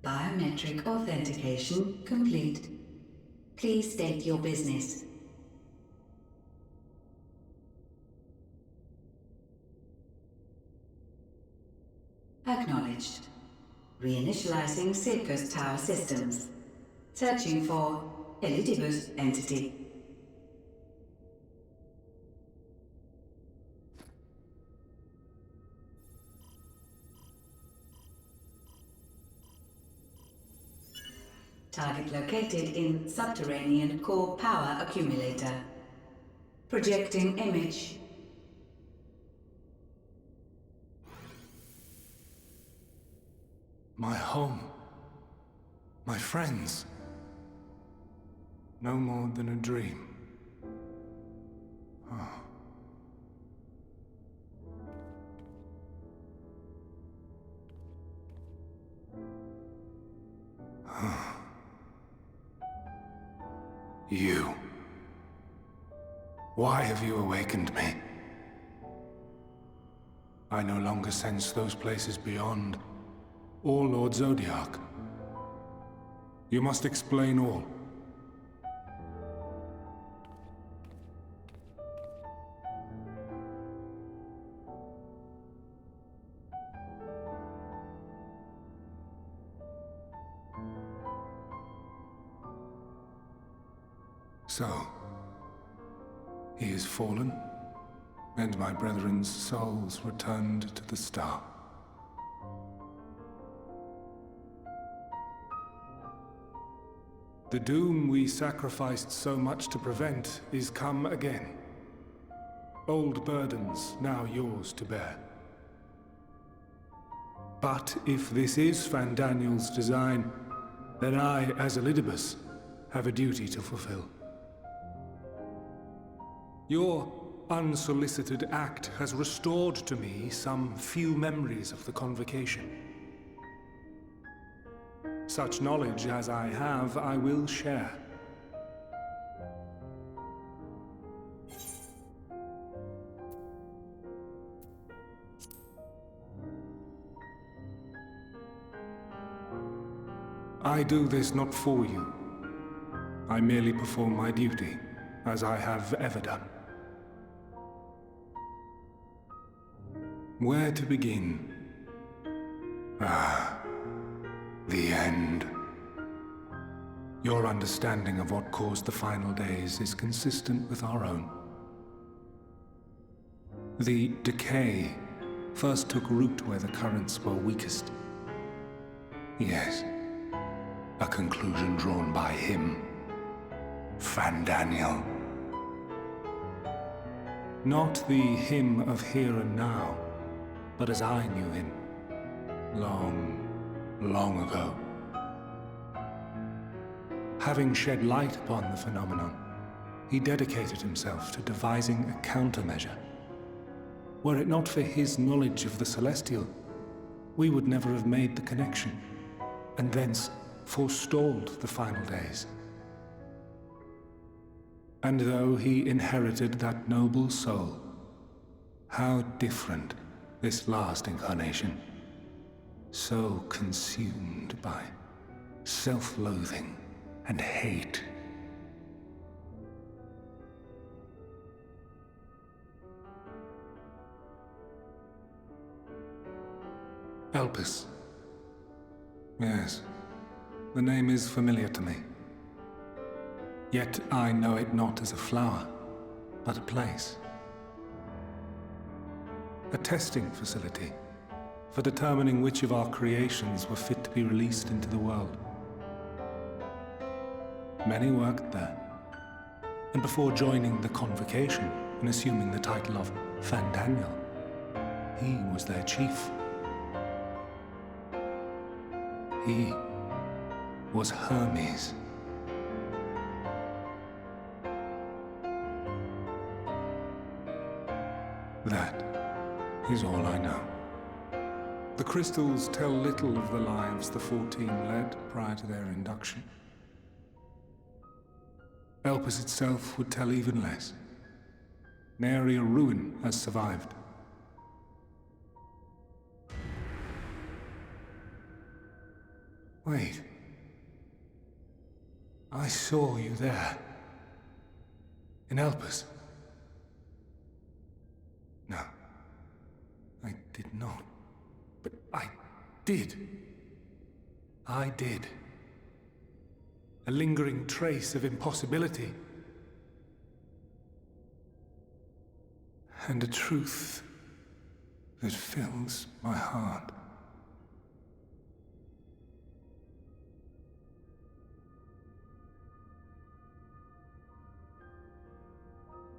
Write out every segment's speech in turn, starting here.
Biometric authentication complete. Please state your business. Acknowledged. Reinitializing Circus Tower systems. Searching for Elidibus entity. Target located in subterranean core power accumulator. Projecting image. My home. My friends. No more than a dream. Oh. Oh. You. Why have you awakened me? I no longer sense those places beyond, or Lord Zodiac. You must explain all. So, he is fallen, and my brethren's souls returned to the star. The doom we sacrificed so much to prevent is come again. Old burdens now yours to bear. But if this is Fandaniel's design, then I, as Elidibus, have a duty to fulfill. Your unsolicited act has restored to me some few memories of the convocation. Such knowledge as I have, I will share. I do this not for you. I merely perform my duty, as I have ever done. Where to begin? The end. Your understanding of what caused the final days is consistent with our own. The decay first took root where the currents were weakest. Yes, a conclusion drawn by him, Fandaniel. Not the him of here and now, but as I knew him, long ago. Having shed light upon the phenomenon, he dedicated himself to devising a countermeasure. Were it not for his knowledge of the Celestial, we would never have made the connection, and thence forestalled the final days. And though he inherited that noble soul, how different this last incarnation, so consumed by self-loathing and hate. Elpis. Yes, the name is familiar to me. Yet I know it not as a flower, but a place. A testing facility for determining which of our creations were fit to be released into the world. Many worked there, and before joining the convocation and assuming the title of Fandaniel, he was their chief. He was Hermes. That is all I know. The crystals tell little of the lives the 14 led prior to their induction. Elpis itself would tell even less. Nary a ruin has survived. Wait. I saw you there. In Elpis. No. I did not. But I did. I did. A lingering trace of impossibility. And a truth that fills my heart.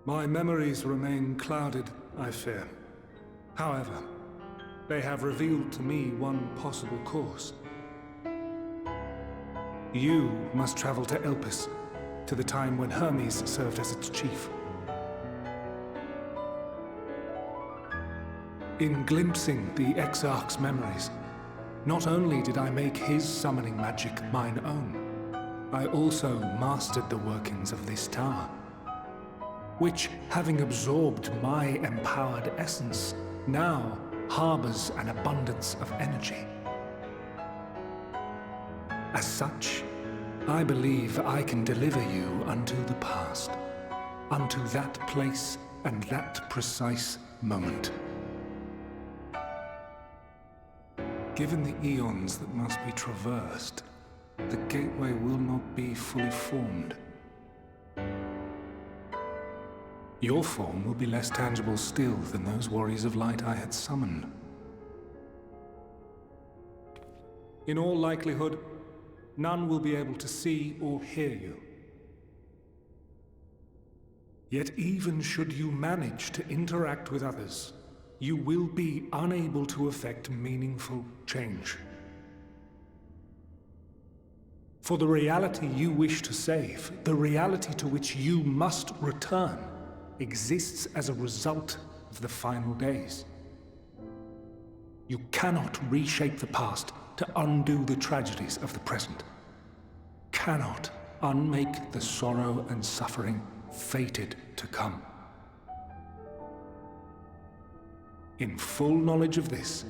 My memories remain clouded, I fear. However, they have revealed to me one possible course. You must travel to Elpis, to the time when Hermes served as its chief. In glimpsing the Exarch's memories, not only did I make his summoning magic mine own, I also mastered the workings of this tower, which, having absorbed my empowered essence, now harbors an abundance of energy. As such, I believe I can deliver you unto the past, unto that place and that precise moment. Given the eons that must be traversed, the gateway will not be fully formed. Your form will be less tangible still than those warriors of light I had summoned. In all likelihood, none will be able to see or hear you. Yet even should you manage to interact with others, you will be unable to effect meaningful change. For the reality you wish to save, the reality to which you must return, exists as a result of the final days. You cannot reshape the past to undo the tragedies of the present. Cannot unmake the sorrow and suffering fated to come. In full knowledge of this,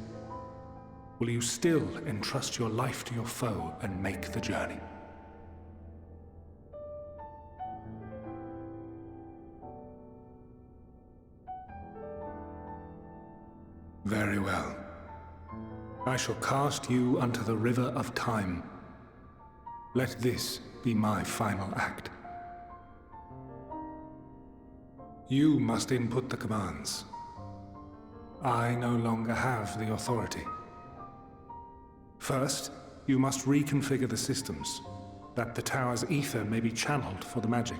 will you still entrust your life to your foe and make the journey? Very well. I shall cast you unto the river of time. Let this be my final act. You must input the commands. I no longer have the authority. First, you must reconfigure the systems, that the tower's ether may be channeled for the magic.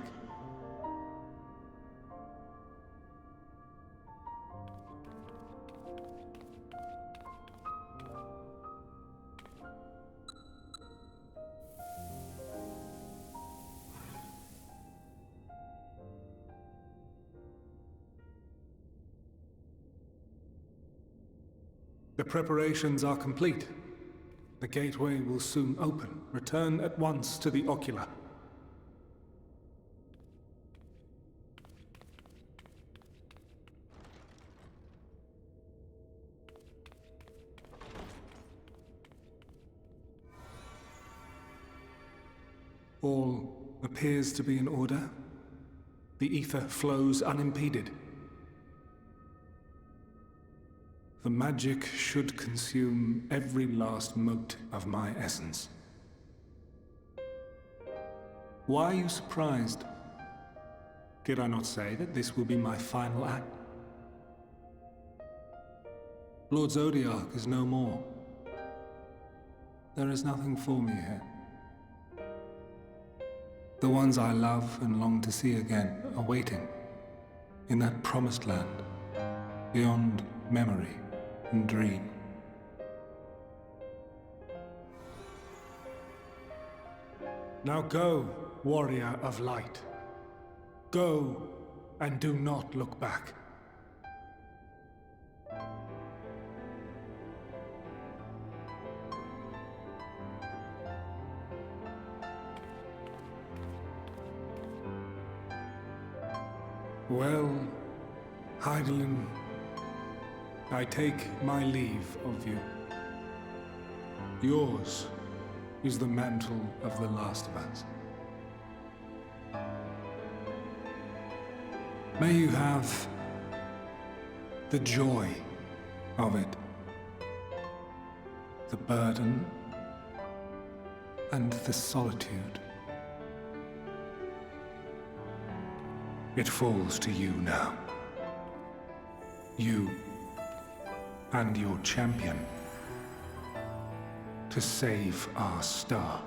The preparations are complete. The gateway will soon open. Return at once to the ocular. All appears to be in order. The ether flows unimpeded. The magic should consume every last mote of my essence. Why are you surprised? Did I not say that this will be my final act? Lord Zodiac is no more. There is nothing for me here. The ones I love and long to see again are waiting in that promised land, beyond memory and dream. Now go, warrior of light. Go, and do not look back. Well, Heidelin, I take my leave of you. Yours is the mantle of the last of us. May you have the joy of it, the burden and the solitude. It falls to you now. You and your champion to save our star.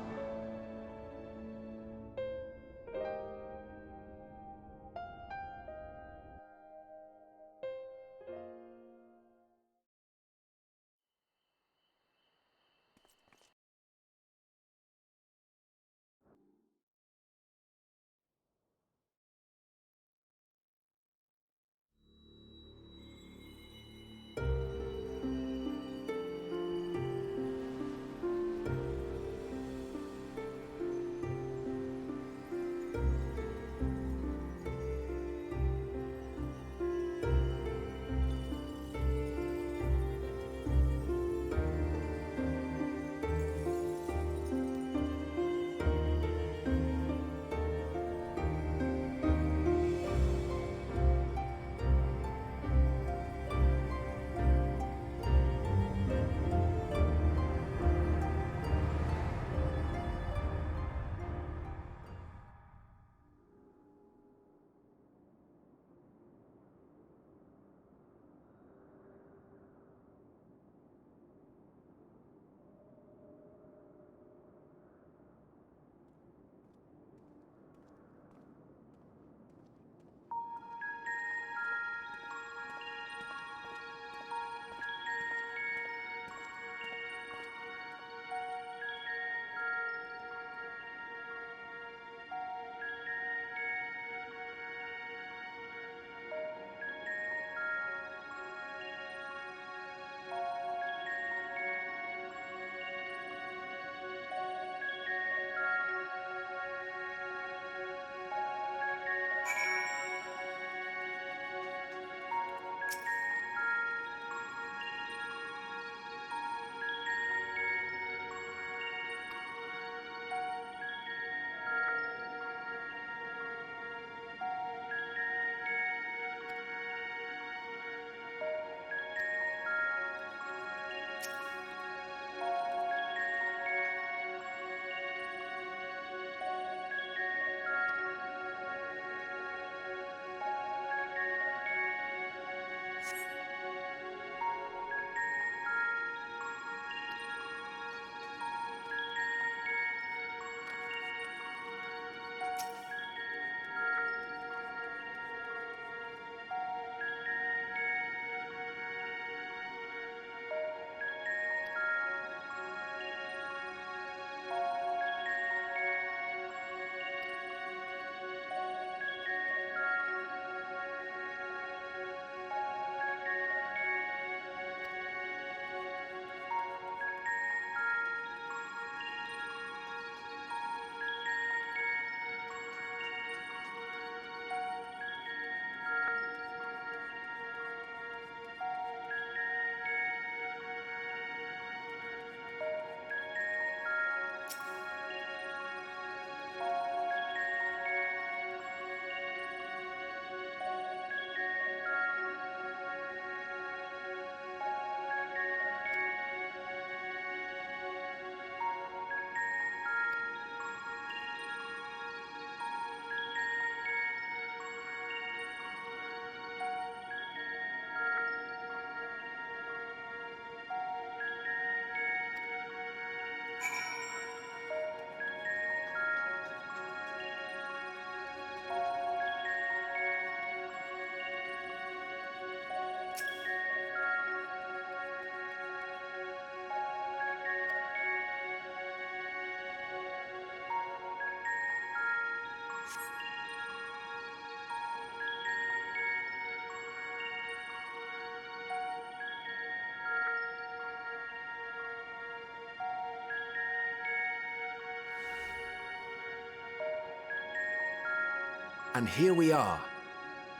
And here we are,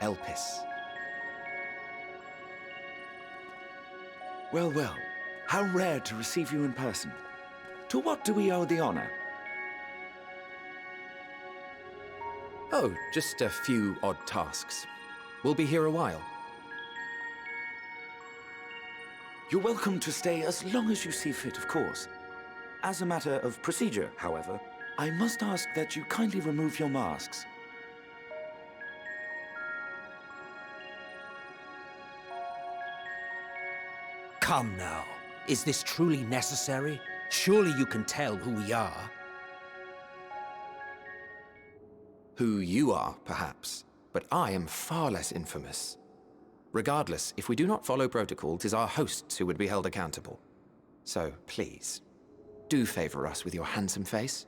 Elpis. Well, well, how rare to receive you in person. To what do we owe the honor? Oh, just a few odd tasks. We'll be here a while. You're welcome to stay as long as you see fit, of course. As a matter of procedure, however, I must ask that you kindly remove your masks. Come now. Is this truly necessary? Surely you can tell who we are. Who you are, perhaps, but I am far less infamous. Regardless, if we do not follow protocol, 'tis our hosts who would be held accountable. So, please, do favor us with your handsome face.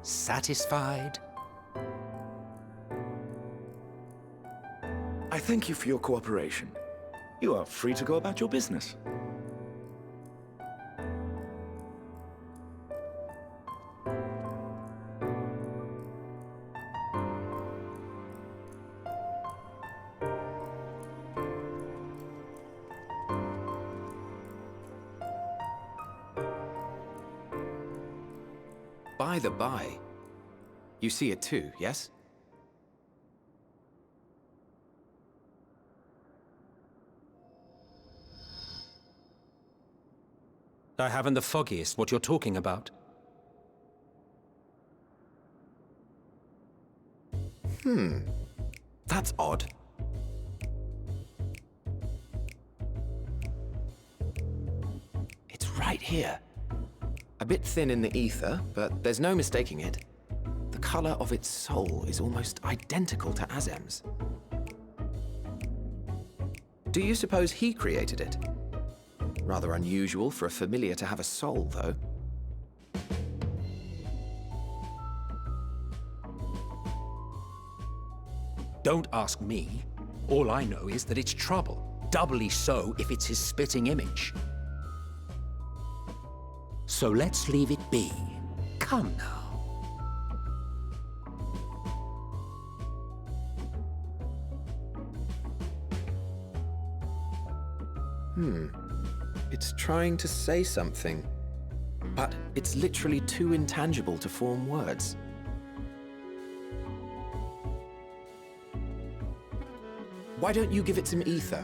Satisfied? I thank you for your cooperation. You are free to go about your business. By the by, you see it too, yes? I haven't the foggiest what you're talking about. That's odd. It's right here. A bit thin in the ether, but there's no mistaking it. The color of its soul is almost identical to Azem's. Do you suppose he created it? Rather unusual for a familiar to have a soul, though. Don't ask me. All I know is that it's trouble. Doubly so if it's his spitting image. So let's leave it be. Come now. It's trying to say something, but it's literally too intangible to form words. Why don't you give it some ether?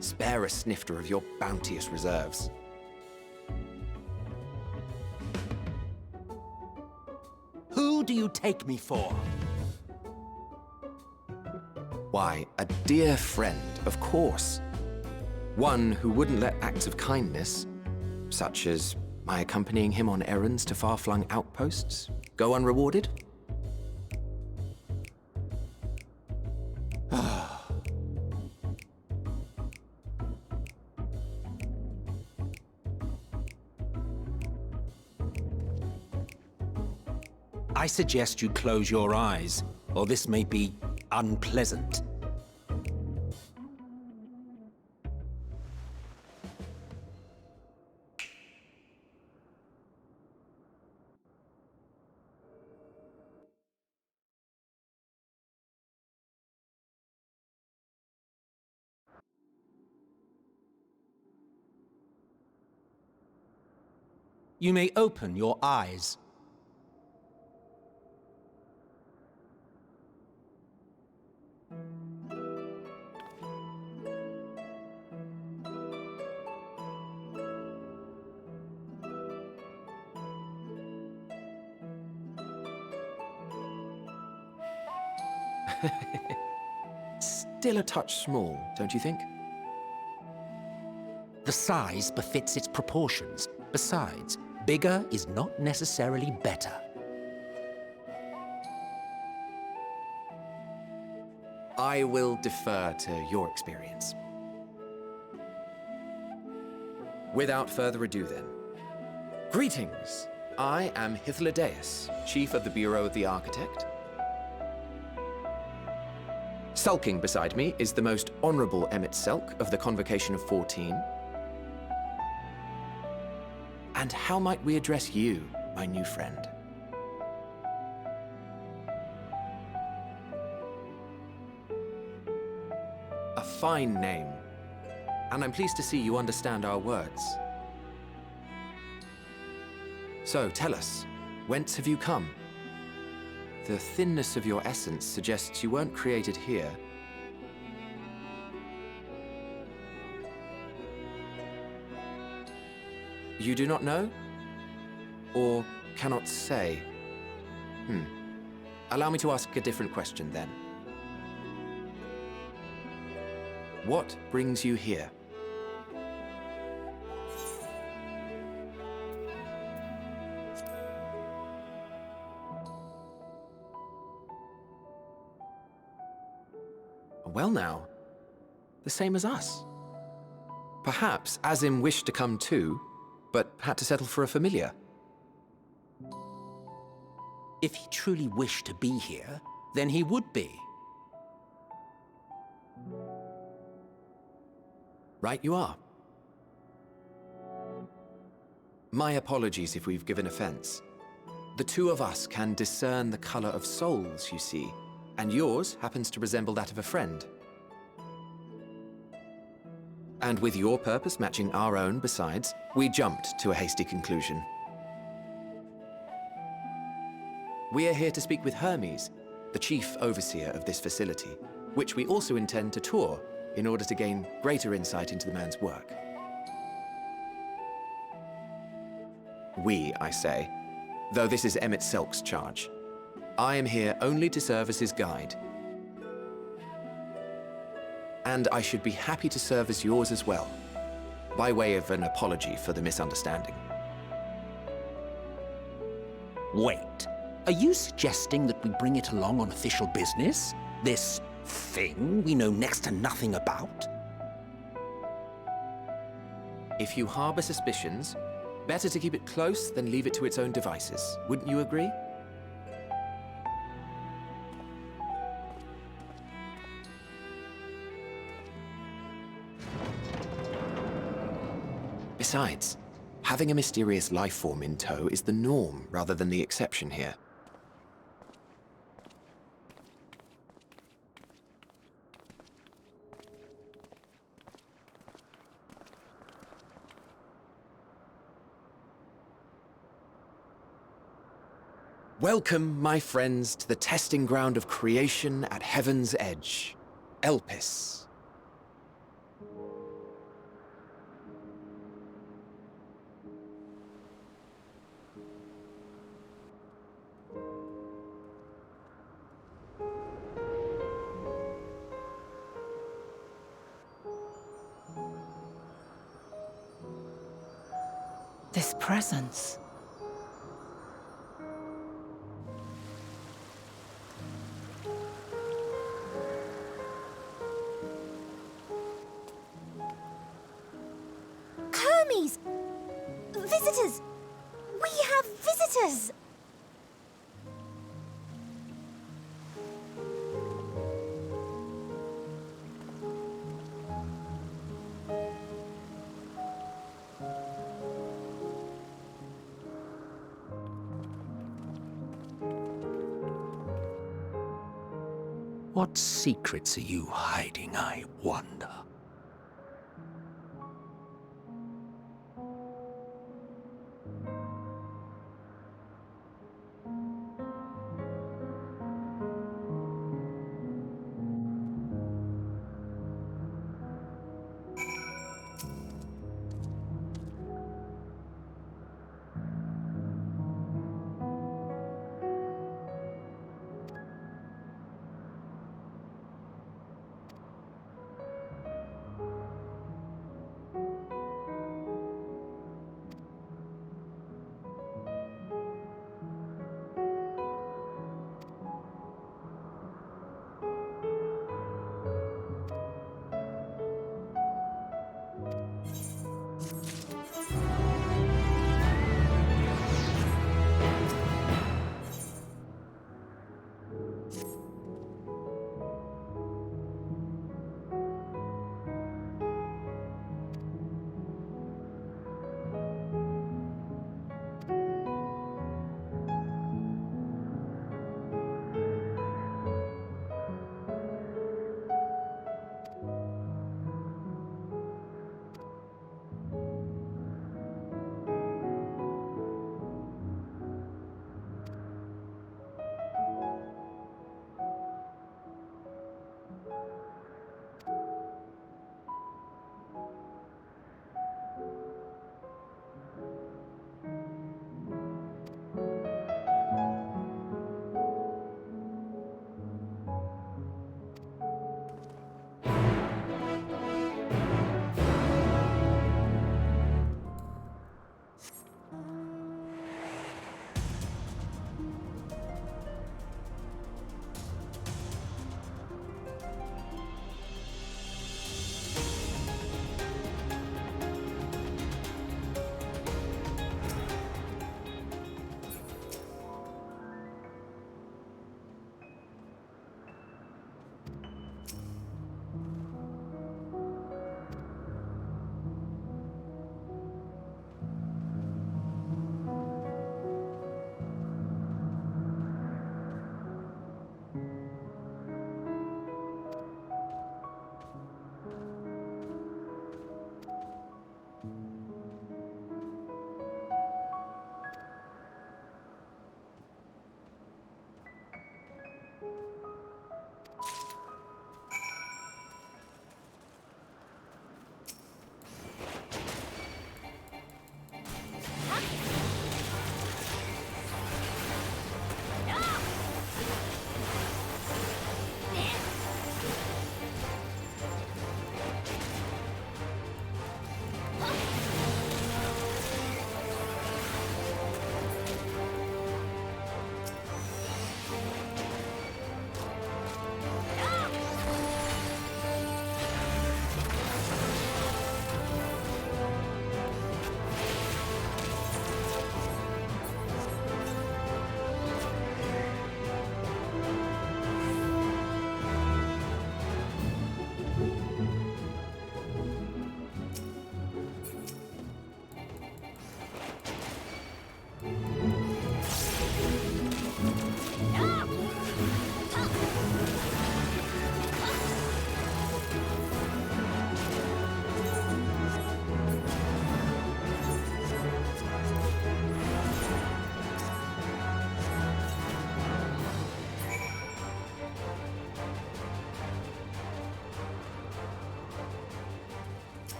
Spare a snifter of your bounteous reserves. Who do you take me for? Why, a dear friend, of course. One who wouldn't let acts of kindness, such as my accompanying him on errands to far-flung outposts, go unrewarded? I suggest you close your eyes, or this may be unpleasant. You may open your eyes. Still a touch small, don't you think? The size befits its proportions. Besides, bigger is not necessarily better. I will defer to your experience. Without further ado then. Greetings! I am Hythlodaeus, Chief of the Bureau of the Architect. Sulking beside me is the most honorable Emmett Selk of the Convocation of 14. And how might we address you, my new friend? A fine name, and I'm pleased to see you understand our words. So, tell us, whence have you come? The thinness of your essence suggests you weren't created here. You do not know? Or cannot say? Allow me to ask a different question then. What brings you here? Well now, the same as us. Perhaps Azim wished to come too, but had to settle for a familiar. If he truly wished to be here, then he would be. Right you are. My apologies if we've given offense. The two of us can discern the color of souls, you see, and yours happens to resemble that of a friend. And with your purpose matching our own besides, we jumped to a hasty conclusion. We are here to speak with Hermes, the chief overseer of this facility, which we also intend to tour in order to gain greater insight into the man's work. We, I say, though this is Emmett Selk's charge. I am here only to serve as his guide. And I should be happy to serve as yours as well, by way of an apology for the misunderstanding. Wait, are you suggesting that we bring it along on official business? This thing we know next to nothing about? If you harbor suspicions, better to keep it close than leave it to its own devices. Wouldn't you agree? Besides, having a mysterious life form in tow is the norm rather than the exception here. Welcome, my friends, to the testing ground of creation at Heaven's Edge, Elpis. This presence. Hermes! Visitors! We have visitors! What secrets are you hiding, I wonder?